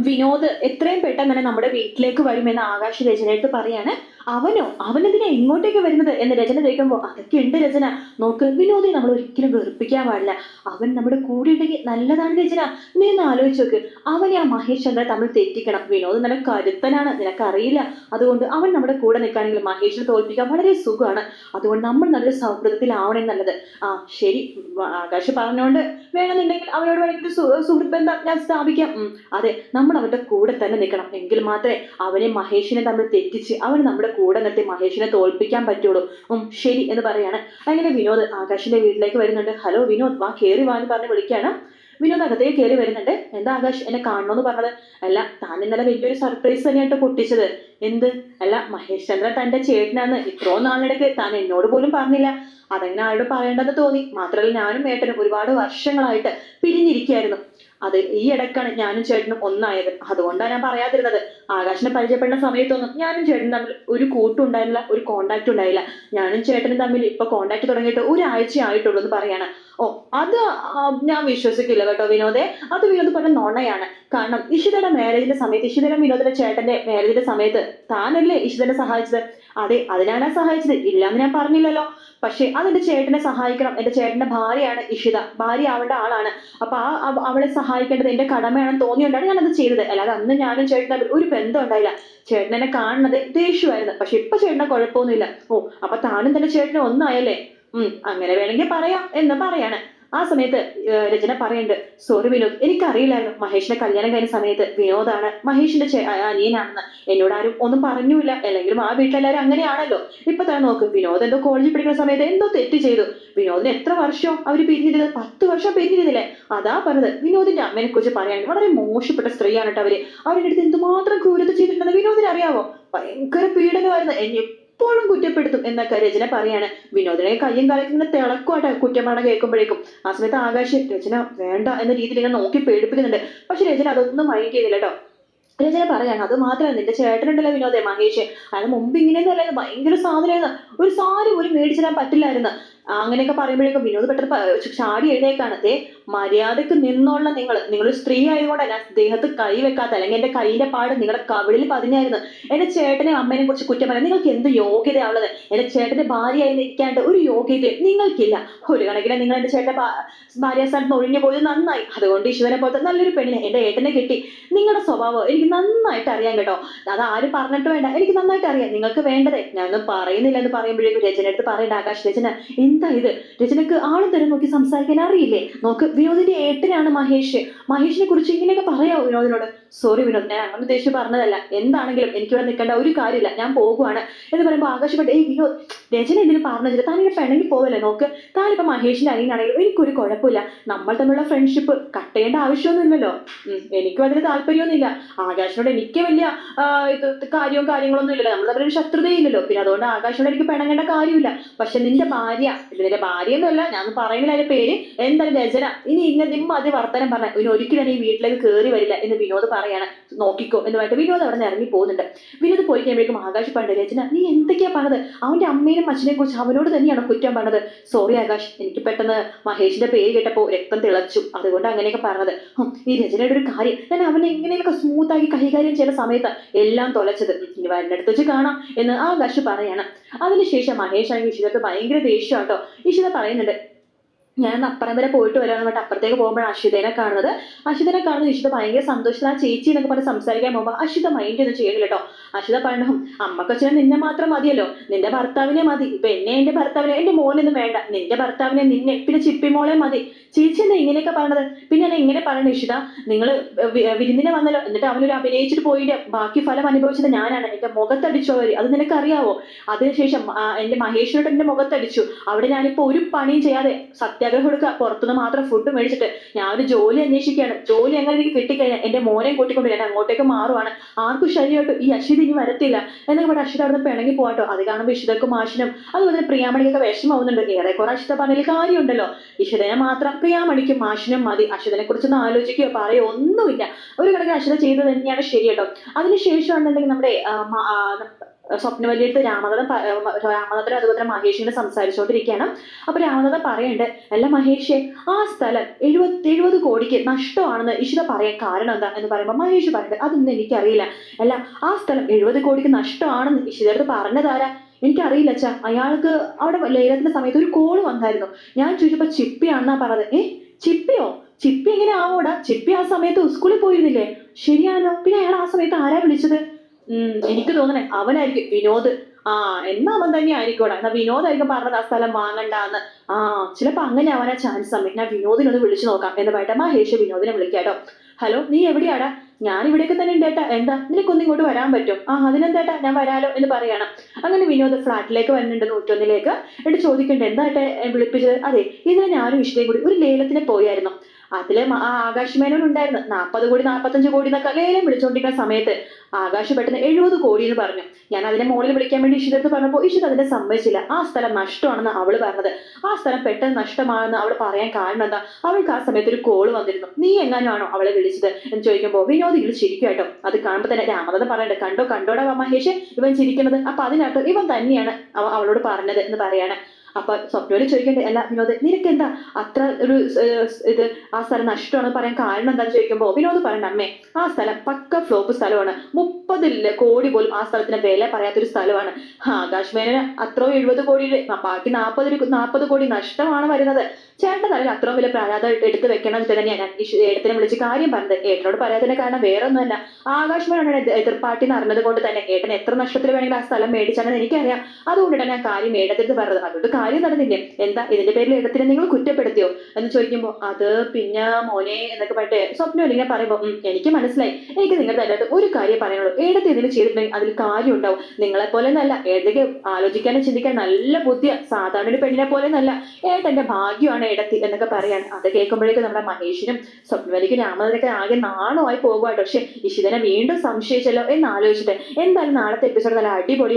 വിനോദ് എത്രയും പെട്ടെന്ന് തന്നെ നമ്മുടെ വീട്ടിലേക്ക് വരുമെന്ന് ആകാശ് രചനയെടുത്ത് പറയാണ്. അവനെന്തിനാ ഇങ്ങോട്ടേക്ക് വരുന്നത് എന്ന് രചന ചോദിക്കുമ്പോൾ, അതൊക്കെ ഉണ്ട് രചന, നോക്ക് വിനോദിനെ നമ്മൾ ഒരിക്കലും വെറുപ്പിക്കാൻ പാടില്ല. അവൻ നമ്മുടെ കൂടെ ഉണ്ടെങ്കിൽ നല്ലതാണ് രചന. നീ ഒന്ന് ആലോചിച്ച് നോക്ക്, അവനെ ആ മഹേഷ് ചന്ദ്രൻ തമ്മിൽ തെറ്റിക്കണം. വിനോദ് നല്ല കരുത്തനാണ്, നിനക്കറിയില്ല. അതുകൊണ്ട് അവൻ നമ്മുടെ കൂടെ നിൽക്കുകയാണെങ്കിൽ മഹേഷിനെ തോൽപ്പിക്കാൻ വളരെ സുഖമാണ്. അതുകൊണ്ട് നമ്മൾ നല്ലൊരു സൗഹൃദത്തിലാവണേ നല്ലത്. ആ ശരി, ആകാശ് പറഞ്ഞോണ്ട് വേണമെന്നുണ്ടെങ്കിൽ അവനോട് വേണമെങ്കിൽ സുഹൃത്ത് ബന്ധം ഞാൻ സ്ഥാപിക്കാം. അതെ, നമ്മൾ അവരുടെ കൂടെ തന്നെ നിൽക്കണം. എങ്കിൽ മാത്രമേ അവനെ മഹേഷിനെ തമ്മിൽ തെറ്റിച്ച് അവന് നമ്മുടെ കൂടെ നിർത്തി മഹേഷിനെ തോൽപ്പിക്കാൻ പറ്റുള്ളൂ. ശരി എന്ന് പറയാണ്. അങ്ങനെ വിനോദ് ആകാശിന്റെ വീട്ടിലേക്ക് വരുന്നുണ്ട്. ഹലോ വിനോദ്, വാ കേറി വാ എന്ന് പറഞ്ഞ് വിളിക്കാണ്. വിനോദ് അകത്തേക്ക് കയറി വരുന്നുണ്ട്. എന്താ ആകാശ് എന്നെ കാണണമെന്ന് പറഞ്ഞത്? അല്ല, താൻ ഇന്നലെ വലിയൊരു സർപ്രൈസ് തന്നെയായിട്ട് പൊട്ടിച്ചത്. എന്ത്? അല്ല, മഹേഷ് ചന്ദ്രൻ തന്റെ ചേട്ടനാന്ന് ഇത്രയും നാളിടയ്ക്ക് താൻ എന്നോട് പോലും പറഞ്ഞില്ല. അതങ്ങനെ ആരോട് പറയേണ്ടെന്ന് തോന്നി. മാത്രമല്ല, ഞാനും ഏട്ടനും ഒരുപാട് വർഷങ്ങളായിട്ട് പിരിഞ്ഞിരിക്കുകയായിരുന്നു. അത് ഈ ഇടയ്ക്കാണ് ഞാനും ചേട്ടനും ഒന്നായത്. അതുകൊണ്ടാണ് ഞാൻ പറയാതിരുന്നത്. ആകാശിനെ പരിചയപ്പെടുന്ന സമയത്തൊന്നും ഞാനും ചേട്ടനും തമ്മിൽ ഒരു കൂട്ടും ഉണ്ടായിരുന്നില്ല, ഒരു കോണ്ടാക്ട് ഉണ്ടായില്ല. ഞാനും ചേട്ടനും തമ്മിൽ ഇപ്പൊ കോണ്ടാക്ട് തുടങ്ങിയിട്ട് ഒരാഴ്ച ആയിട്ടുള്ളൂ എന്ന് പറയാണ്. ഓ, അത് ഞാൻ വിശ്വസിക്കില്ല കേട്ടോ വിനോദെ. അത് വിനോദ് പറഞ്ഞ നുണയാണ്. കാരണം ഇഷിതയുടെ മാരേജിന്റെ സമയത്ത്, ഇഷിതയുടെ വിനോദിന്റെ ചേട്ടന്റെ മാരേജിന്റെ സമയത്ത് താനല്ലേ ഇഷിതനെ സഹായിച്ചത്? അതെ, അതിനാണ് സഹായിച്ചത്, ഇല്ലാന്ന് ഞാൻ പറഞ്ഞില്ലല്ലോ. പക്ഷെ അതെന്റെ ചേട്ടനെ സഹായിക്കണം. എന്റെ ചേട്ടന്റെ ഭാര്യയാണ് ഇഷിത, ഭാര്യ ആവേണ്ട ആളാണ്. അപ്പൊ അവളെ സഹായിക്കേണ്ടത് എന്റെ കടമയാണെന്ന് തോന്നിയോണ്ടാണ് ഞാനത് ചെയ്തത്. അല്ലാതെ അന്ന് ഞാനും ചേട്ടൻ ഒരു ബന്ധം ഉണ്ടായില്ല. ചേട്ടൻ എന്നെ കാണുന്നത് ദേഷ്യമായിരുന്നു. പക്ഷെ ഇപ്പൊ ചേട്ടനെ കുഴപ്പമൊന്നുമില്ല. ഓ, അപ്പൊ താനും തന്റെ ചേട്ടനെ ഒന്നായല്ലേ? അങ്ങനെ വേണമെങ്കിൽ പറയാം എന്ന് പറയാണ്. ആ സമയത്ത് രചന പറയുന്നുണ്ട്, സോറി വിനോദ്, എനിക്കറിയില്ലായിരുന്നു മഹേഷിന്റെ കല്യാണം കഴിഞ്ഞ സമയത്ത് വിനോദാണ് മഹേഷിന്റെ അനിയനാണെന്ന്. എന്നോട് ആരും ഒന്നും പറഞ്ഞില്ല. അല്ലെങ്കിലും ആ വീട്ടിലെല്ലാരും അങ്ങനെയാണല്ലോ. ഇപ്പൊ തന്നെ നോക്ക്, വിനോദ് എന്തോ കോളേജിൽ പഠിക്കുന്ന സമയത്ത് എന്തോ തെറ്റ് ചെയ്തു. വിനോദിന് എത്ര വർഷം അവര് പിരിഞ്ഞിരുന്നത്? 10 വർഷം പിരിഞ്ഞിരുന്നില്ലേ? അതാ പറഞ്ഞത്. വിനോദിന്റെ അമ്മേനെ കുറിച്ച് പറയാൻ വളരെ മോശപ്പെട്ട സ്ത്രീയാണ് കേട്ടോ അവര്. അവരുടെ അടുത്ത് എന്തുമാത്രം ക്രൂരത ചെയ്തിട്ടുണ്ടെന്ന് വിനോദിന് അറിയാവോ? ഭയങ്കര പീഡനമായിരുന്നു. എപ്പോഴും കുറ്റപ്പെടുത്തും എന്നൊക്കെ രചന പറയാണ്. വിനോദിനെ കയ്യും കാലൊക്കെ ഇങ്ങനെ തിളക്കുവാട്ടെ കുറ്റമാണ് കേൾക്കുമ്പോഴേക്കും. ആ സമയത്ത് ആകാശ് രചന വേണ്ട എന്ന രീതിയിൽ ഇങ്ങനെ നോക്കി പേടിപ്പിക്കുന്നുണ്ട്. പക്ഷെ രചന അതൊന്നും മൈൻഡ് ചെയ്തില്ല കേട്ടോ. രചന പറയാണ്, അത് മാത്രമല്ല, നിന്റെ ചേട്ടനുണ്ടല്ലോ വിനോദേ, മഹേഷ്, അയാൾ മുമ്പ് ഇങ്ങനെയൊന്നും അല്ലായിരുന്നു, ഭയങ്കര സാധനമായിരുന്നു. ഒരു സാരി പോലും മേടിച്ചിടാൻ പറ്റില്ലായിരുന്നു. അങ്ങനെയൊക്കെ പറയുമ്പോഴേക്കും വിനോദ് പെട്ടെന്ന് ചാടി എഴുന്നേക്കാണ്. മര്യാദക്ക് നിന്നുള്ള നിങ്ങളൊരു സ്ത്രീ ആയതുകൊണ്ടല്ല ദേഹത്ത് കൈ വെക്കാത്ത, അല്ലെങ്കിൽ എന്റെ കൈയിന്റെ പാട് നിങ്ങളുടെ കവിളിൽ പതിഞ്ഞായിരുന്നു. എന്റെ ചേട്ടനെ അമ്മേനെ കുറിച്ച് കുറ്റം പറയാൻ നിങ്ങൾക്ക് എന്ത് യോഗ്യതയാണുള്ളത്? എന്റെ ചേട്ടന്റെ ഭാര്യയായി നിൽക്കാണ്ട് ഒരു യോഗ്യത നിങ്ങൾക്കില്ല. ഒരു കണക്കിന് നിങ്ങൾ എന്റെ ചേട്ടന്റെ ഭാര്യ സ്ഥാനത്ത് ഒഴിഞ്ഞു പോയത് നന്നായി. അതുകൊണ്ട് ഈശ്വരനെ പോലത്തെ നല്ലൊരു പെണ്ണിനെ എന്റെ ഏട്ടനെ കിട്ടി. നിങ്ങളുടെ സ്വഭാവം എനിക്ക് നന്നായിട്ട് അറിയാം കേട്ടോ. അത് ആരും പറഞ്ഞിട്ട് വേണ്ട, എനിക്ക് നന്നായിട്ട് അറിയാം. നിങ്ങൾക്ക് വേണ്ടതേ ഞാനൊന്നും പറയുന്നില്ല എന്ന് പറയുമ്പോഴേക്കും രചന എടുത്ത് പറയേണ്ട ആകാശ്, രചന എന്താ ഇത്? രചനക്ക് ആളും തരം നോക്കി സംസാരിക്കാൻ അറിയില്ലേ? നോക്ക്, വിനോദിന്റെ ഏട്ടനാണ് മഹേഷ്. മഹേഷിനെ കുറിച്ച് ഇങ്ങനെയൊക്കെ പറയാമോ വിനോദിനോട്? സോറി വിനോദ്, ഞാൻ അങ്ങനെ ഉദ്ദേശിച്ച് പറഞ്ഞതല്ല. എന്താണെങ്കിലും എനിക്കിവിടെ നിൽക്കേണ്ട ഒരു കാര്യമില്ല, ഞാൻ പോകുവാണ് എന്ന് പറയുമ്പോൾ ആകാശപ്പെട്ട്, വിനോദ്, രചന ഇതിന് പറഞ്ഞില്ല, താനിങ്ങനെ പിണങ്ങി പോവല്ലേ? നോക്ക്, താനിപ്പോ മഹേഷിന്റെ അനിയനാണെങ്കിലും എനിക്കൊരു കുഴപ്പമില്ല. നമ്മൾ തമ്മിലുള്ള ഫ്രണ്ട്ഷിപ്പ് കട്ട് ചെയ്യേണ്ട ആവശ്യമൊന്നുമില്ലല്ലോ. എനിക്കും അതിന് താല്പര്യമൊന്നുമില്ല. ആകാശിനോട് എനിക്ക് വലിയ കാര്യങ്ങളൊന്നും ഇല്ലല്ലോ. നമ്മൾ തമ്മിലൊരു ശത്രുതയില്ലല്ലോ. പിന്നെ അതുകൊണ്ട് ആകാശിനോട് എനിക്ക് പിണങ്ങേണ്ട കാര്യമില്ല. പക്ഷെ നിന്റെ ഭാര്യയൊന്നുമല്ല, ഞാൻ പറയുന്നില്ല അതിന്റെ പേര്. എന്തായാലും രചന ഇനി നിമ്മ വർത്തനം പറഞ്ഞ ഇനി ഒരിക്കലും ഈ വീട്ടിലേക്ക് കയറി വരില്ല എന്ന് വിനോദ് പറയാണ്. നോക്കിക്കോ എന്ന് പറഞ്ഞിട്ട് വിനോദ് അവിടെ നിന്ന് ഇറങ്ങി പോകുന്നുണ്ട്. വിനോദ് പോയി കഴിയുമ്പോഴേക്കും ആകാശ് പണ്ട്, രചന നീ എന്തൊക്കെയാ പറഞ്ഞത്? അവന്റെ അമ്മേനും അച്ഛനെയും കുറിച്ച് അവനോട് തന്നെയാണ് കുറ്റം പറഞ്ഞത്. സോറി ആകാശ്, എനിക്ക് പെട്ടെന്ന് മഹേഷിന്റെ പേര് കേട്ടപ്പോ രക്തം തിളച്ചു, അതുകൊണ്ട് അങ്ങനെയൊക്കെ പറഞ്ഞത്. ഈ രചനയുടെ ഒരു കാര്യം, ഞാൻ അവനെ എങ്ങനെയൊക്കെ സ്മൂത്താക്കി കൈകാര്യം ചെയ്യുന്ന സമയത്ത് എല്ലാം തൊലച്ചത്. ഇനി വരുന്നിടത്ത് വെച്ച് കാണാം എന്ന് ആകാശ് പറയാണ്. അതിനുശേഷം മഹേഷ് ആണെങ്കിൽ ഇഷിതക്ക് ഭയങ്കര ദേഷ്യം കേട്ടോ. ഇഷിത പറയുന്നുണ്ട്, ഞാൻ അപ്പുറം വരെ പോയിട്ട് വരാന്ന് പറഞ്ഞിട്ട് അപ്പുറത്തേക്ക് പോകുമ്പോഴാണ് അശ്വിതനെ കാണുന്നത്. അശ്വിതനെ കാണുന്നത് ഇഷിത ഭയങ്കര സന്തോഷത്തിൽ ആ ചേച്ചി എന്നൊക്കെ പറഞ്ഞ് സംസാരിക്കാൻ പോകുമ്പോൾ അശ്വിത മൈൻഡ് ഒന്നും ചെയ്യില്ല കേട്ടോ. അശ്വിത പറഞ്ഞു, അമ്മക്കൊച്ചനെ നിന്നെ മാത്രം മതിയല്ലോ, നിന്റെ ഭർത്താവിനെ മതി. ഇപ്പൊ എന്റെ ഭർത്താവിനെ, എന്റെ മോനൊന്നും വേണ്ട, നിന്റെ ഭർത്താവിനെ, നിന്നെ, പിന്നെ ചിപ്പി മോളെ മതി. ചേച്ചി എന്താ ഇങ്ങനെയൊക്കെ പറഞ്ഞത്? പിന്നെ ഞാൻ എങ്ങനെ പറയണ ഇഷിത? നിങ്ങൾ വിരുന്നിനെ വന്നല്ലോ, എന്നിട്ട് അവനൊരു അഭിനയിച്ചിട്ട് പോയിട്ട് ബാക്കി ഫലം അനുഭവിച്ചത് ഞാനാണ്. എന്റെ മുഖത്തടിച്ചു അവര്, അത് നിനക്കറിയാവോ? അതിനുശേഷം എന്റെ മഹേഷിനോട് എന്റെ മുഖത്തടിച്ചു. അവിടെ ഞാനിപ്പോ ഒരു പണിയും ചെയ്യാതെ സത്യാഗ്രഹം എടുക്കുക, പുറത്തുനിന്ന് മാത്രം ഫുഡ് മേടിച്ചിട്ട് ഞാൻ ഒരു ജോലി അന്വേഷിക്കുകയാണ്. ജോലി എങ്ങനെ എനിക്ക് കിട്ടിക്കഴിഞ്ഞാൽ എന്റെ മോനെ കൂട്ടിക്കൊണ്ട് ഞാൻ അങ്ങോട്ടേക്ക് മാറുവാണ്. ആർക്കും ശരിയായിട്ട് ഈ അശ്വിത ഇനി വരത്തില്ല എന്നൊക്കെ ഇവിടെ അശ്വിത അവിടെ നിന്ന് പിണങ്ങി പോവാട്ടോ. അത് കാണുമ്പോൾ ഇഷിതക്കും മാഷിനും അതുപോലെ പ്രിയാമണിക്കൊക്കെ വിഷമാവുന്നുണ്ട്. ഏറെക്കുറെ അശ്വിത പറഞ്ഞതിൽ കാര്യമുണ്ടല്ലോ. ഇഷിതനെ മാത്രം പ്രിയാമണിക്കും മാഷിനും മതി. അശ്വിതനെ കുറിച്ചൊന്നും ആലോചിക്കുകയോ പറയോ ഒന്നുമില്ല. ഒരു കണക്കിന് അശ്വിത ചെയ്തത് തന്നെയാണ് ശരി കേട്ടോ. അതിനുശേഷം ആണെന്നുണ്ടെങ്കിൽ നമ്മുടെ സ്വപ്നവല്ലിയെടുത്ത് രാമനാഥൻ അതുപോലെ തന്നെ മഹേഷിനെ സംസാരിച്ചുകൊണ്ടിരിക്കുകയാണ്. അപ്പൊ രാമനാഥൻ പറയുന്നുണ്ട്, അല്ല മഹേഷേ, ആ സ്ഥലം 70 കോടിക്ക് നഷ്ടമാണെന്ന് ഇഷിത പറയാൻ കാരണം എന്താ എന്ന് പറയുമ്പോൾ മഹേഷ് പറയുന്നത് അതൊന്നും എനിക്കറിയില്ല. അല്ല, ആ സ്ഥലം 70 കോടിക്ക് നഷ്ടമാണെന്ന് ഇഷിതടുത്ത് പറഞ്ഞതാരാ? എനിക്കറിയില്ല അച്ഛാ. അയാൾക്ക് അവിടെ ലേലത്തിന്റെ സമയത്ത് ഒരു കോള് വന്നായിരുന്നു. ഞാൻ ചോദിച്ചപ്പോ ചിപ്പിയാണെന്നാ പറഞ്ഞത്. ചിപ്പിയോ? ചിപ്പി എങ്ങനെ ആവോടാ? ചിപ്പി ആ സമയത്ത് സ്കൂളിൽ പോയിരുന്നില്ലേ? ശരിയാണല്ലോ. പിന്നെ അയാൾ ആ സമയത്ത് ആരാ വിളിച്ചത്? എനിക്ക് തോന്നണേ അവനായിരിക്കും, വിനോദ്. ആ, എന്നാ അവൻ തന്നെ ആയിരിക്കോടാ. എന്നാ വിനോദായിരിക്കും പറഞ്ഞത് ആ സ്ഥലം വാങ്ങണ്ടാന്ന്. ആ, ചിലപ്പോ അങ്ങനെ അവനാ ചാൻസ് തമ്മി. ഞാൻ വിനോദിനൊന്ന് വിളിച്ചു നോക്കാം എന്ന് പറയട്ടെ മഹേഷ് വിനോദിനെ വിളിക്കാട്ടോ. ഹലോ, നീ എവിടെയാടാ? ഞാൻ ഇവിടെയൊക്കെ തന്നെ ഉണ്ടേട്ടാ. എന്താ, നിനക്കൊന്നും ഇങ്ങോട്ട് വരാൻ പറ്റും? ആ, അതിനെന്താട്ടാ, ഞാൻ വരാലോ എന്ന് പറയണം. അങ്ങനെ വിനോദ് ഫ്ലാറ്റിലേക്ക് വരുന്നുണ്ട്, 101ലേക്ക്. എന്നിട്ട് ചോദിക്കണ്ടേ, എന്താട്ടെ വിളിപ്പിച്ചത്? അതെ, ഇന്നലെ ഞാനും ഇഷ്ടയും കൂടി ഒരു ലേലത്തിന് പോയായിരുന്നു. അതില് ആ ആകാശ് മേനോൻ ഉണ്ടായിരുന്നു. 40 കോടി 45 കോടി എന്നൊക്കെ ലേലം വിളിച്ചോണ്ടിരിക്കുന്ന സമയത്ത് ആകാശ് പെട്ടെന്ന് 70 കോടി എന്ന് പറഞ്ഞു. ഞാൻ അതിനെ മോളിൽ വിളിക്കാൻ വേണ്ടി ഇഷിതടുത്ത് പറഞ്ഞപ്പോൾ ഇഷിത അതിനെ സമ്മതിച്ചില്ല. ആ സ്ഥലം നഷ്ടമാണെന്ന് അവള് പറഞ്ഞത്. ആ സ്ഥലം പെട്ടെന്ന് നഷ്ടമാണെന്ന് അവള് പറയാൻ കാരണം എന്താ? അവൾക്ക് ആ സമയത്ത് ഒരു കോള് വന്നിരുന്നു. നീ എങ്ങാനും ആണോ അവളെ വിളിച്ചത് എന്ന് ചോദിക്കുമ്പോൾ വിനോദ് ഇവള് ചിരിക്കും. അത് കാണുമ്പോൾ തന്നെ രാമനാഥൻ പറയണ്ടേ, കണ്ടോടാ മഹേഷ്, ഇവൻ ചിരിക്കുന്നത്. അപ്പൊ അതിനകത്ത് ഇവൻ തന്നെയാണ് അവളോട് പറഞ്ഞത് എന്ന് പറയാണ്. അപ്പൊ സ്വപ്നോട് ചോദിക്കണ്ടേ, അല്ല വിനോദ്, നിനക്ക് എന്താ അത്ര ഒരു ഇത് ആ സ്ഥലം നഷ്ടമാണ് പറയാൻ കാരണം എന്താന്ന് ചോദിക്കുമ്പോ വിനോദ് പറയണ്ട, അമ്മേ, ആ സ്ഥലം പക്ക ഫ്ലോപ്പ് സ്ഥലമാണ്. 30 കോടി പോലും ആ സ്ഥലത്തിന് വില പറയാത്തൊരു സ്ഥലമാണ്. ആകാശ് മേനന് അത്രയും 70 കോടിയിൽ ബാക്കി 40 കോടി നഷ്ടമാണ് വരുന്നത്. ചേട്ടന്റെ തലയിൽ അത്രയും വലിയ പ്രാരാധം എടുത്ത് വെക്കണം എന്ന് തന്നെയാണ് ഞാൻ ഏട്ടത്തിനെ വിളിച്ച് കാര്യം പറഞ്ഞത്. ഏട്ടനോട് പറയാത്തതിന്റെ കാരണം വേറെ ഒന്നുമല്ല, ആകാശ് മേനോനാണ് എതിർപ്പാർട്ടി അറിഞ്ഞത് കൊണ്ട് തന്നെ ഏട്ടൻ എത്ര നഷ്ടത്തിൽ വേണമെങ്കിൽ ആ സ്ഥലം മേടിച്ചാണെന്ന് എനിക്കറിയാം. അതുകൊണ്ടാണ് ഞാൻ കാര്യം ഏട്ടത്തിട്ട് പറഞ്ഞത്. അതുകൊണ്ട് കാര്യം നടന്നില്ലേ? എന്താ ഇതിന്റെ പേരിൽ ഏട്ടത്തിനെ നിങ്ങൾ കുറ്റപ്പെടുത്തിയോ എന്ന് ചോദിക്കുമ്പോ, അത് പിന്നെ മോനെ എന്നൊക്കെ പറഞ്ഞിട്ട് സ്വപ്നം ഇങ്ങനെ പറയുമ്പോ, എനിക്ക് മനസ്സിലായി. എനിക്ക് നിങ്ങളുടെ അതിനകത്ത് ഒരു കാര്യം പറയാനുള്ളൂ. ഏടത്തി ഇതിന് ചെയ്തിട്ടുണ്ടെങ്കിൽ അതിൽ കാര്യം ഉണ്ടാവും. നിങ്ങളെ പോലെ നല്ല ഏടത്തേക്ക് ആലോചിക്കാനും ചിന്തിക്കാൻ നല്ല ബുദ്ധിയ. സാധാരണ ഒരു പെണ്ണിനെ പോലെ നല്ല ഏട്ടന്റെ ഭാഗ്യമാണ് ഏടത്തി എന്നൊക്കെ പറയാണ്. അത് കേൾക്കുമ്പോഴേക്കും നമ്മുടെ മഹേഷിനും സ്വപ്നവലിക്കും രാമനാഥനൊക്കെ ആകെ നാണമായി പോകുവാട്ടോ. പക്ഷെ ഇഷിതനെ വീണ്ടും സംശയിച്ചല്ലോ എന്ന് ആലോചിച്ചിട്ട് എന്തായാലും നാളത്തെ എപ്പിസോഡ് നല്ല അടിപൊളി